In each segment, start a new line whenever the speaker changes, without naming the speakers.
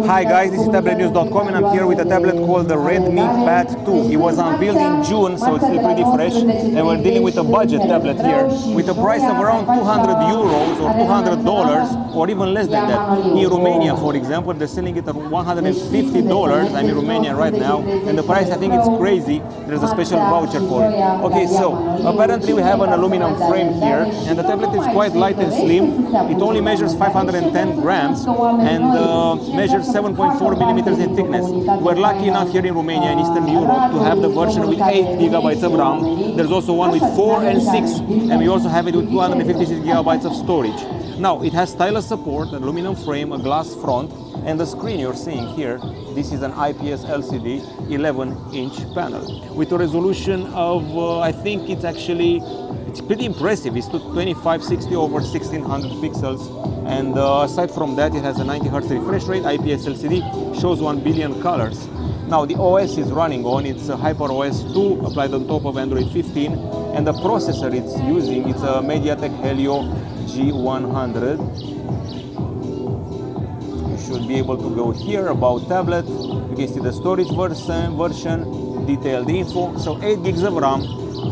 Hi guys, this is Tablet-News.com and I'm here with a tablet called the Redmi Pad 2. It was unveiled in June, so it's still pretty fresh, and we're dealing with a budget tablet here with a price of around 200 euros or $200 or even less than that. In Romania, for example, they're selling it at $150. I'm in Romania right now, and the price, I think it's crazy. There's a special voucher for it. Okay, so apparently we have an aluminum frame here, and the tablet is quite light and slim. It only measures 510 grams and measures 7.4 millimeters in thickness. We're lucky enough here in Romania and Eastern Europe to have the version with 8 gigabytes of RAM. There's also one with 4 and 6, and we also have it with 256 gigabytes of storage. Now, it has stylus support, an aluminum frame, a glass front, and the screen you're seeing here, this is an IPS LCD 11-inch panel with a resolution of, I think it's pretty impressive. It's 2560 over 1600 pixels, and aside from that, it has a 90 Hz refresh rate. IPS LCD shows 1 billion colors. Now, the OS is running on, it's a HyperOS 2 applied on top of Android 15, and the processor it's using, it's a MediaTek Helio G100. You should be able to go here, about tablet. You can see the storage version, detailed info. So 8 gigs of RAM,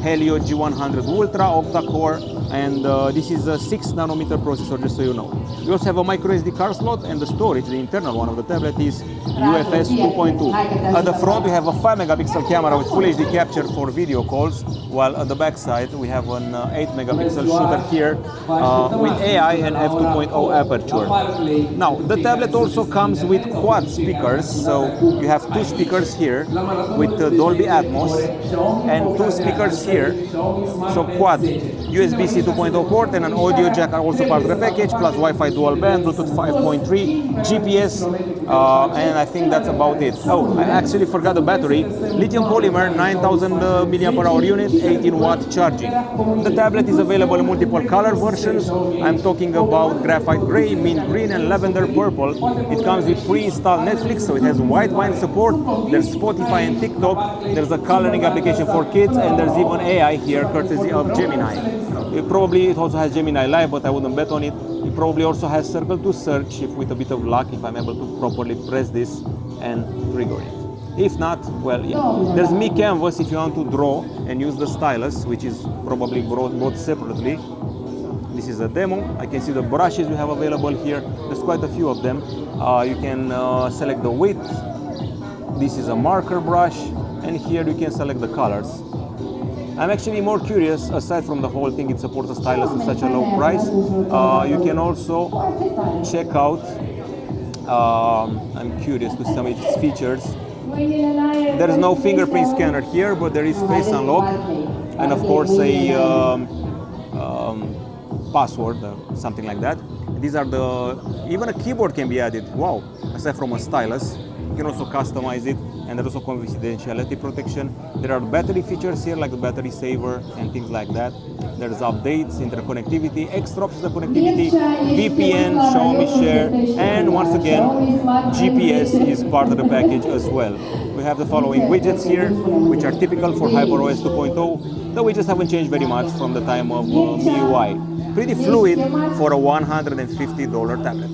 Helio G100 Ultra, octa-core, and this is a 6 nanometer processor, just so you know. We also have a micro SD card slot, and the storage, the internal one of the tablet, is UFS 2.2. At the front we have a 5 megapixel camera with full HD capture for video calls, while at the back side we have an 8 megapixel shooter here with AI and f2.0 aperture. Now, the tablet also comes with quad speakers, so you have 2 speakers here with Dolby Atmos and 2 speakers here, so quad. USB-C 2.0 port and an audio jack are also part of the package, plus Wi-Fi dual band, Bluetooth 5.3, GPS, and I think that's about it. Oh, I actually forgot the battery. Lithium polymer, 9000 mAh unit, 18 watt charging. The tablet is available in multiple color versions. I'm talking about graphite gray, mint green, and lavender purple. It comes with pre-installed Netflix, so it has wideband support. There's Spotify and TikTok. There's a coloring application for kids, and there's even AI here, courtesy of Gemini. It also has Gemini Live, but I wouldn't bet on it. It probably also has Circle to Search, if with a bit of luck, if I'm able to properly press this and trigger it. If not, well, yeah. There's Mi Canvas if you want to draw and use the stylus, which is probably bought separately. This is a demo. I can see the brushes we have available here. There's quite a few of them. You can select the width. This is a marker brush, and here you can select the colors. I'm actually more curious, aside from the whole thing, it supports a stylus at such a low price. You can also check out, I'm curious to see some of its features. There is no fingerprint scanner here, but there is face unlock, and of course a password, something like that. These are even a keyboard can be added. Wow, aside from a stylus. You can also customize it, and there's also confidentiality protection. There are battery features here, like the battery saver and things like that. There's updates, interconnectivity, extra options of connectivity, VPN, Xiaomi Share, and once again, GPS is part of the package as well. We have the following widgets here, which are typical for HyperOS 2.0. The widgets haven't changed very much from the time of MIUI. Pretty fluid for a $150 tablet.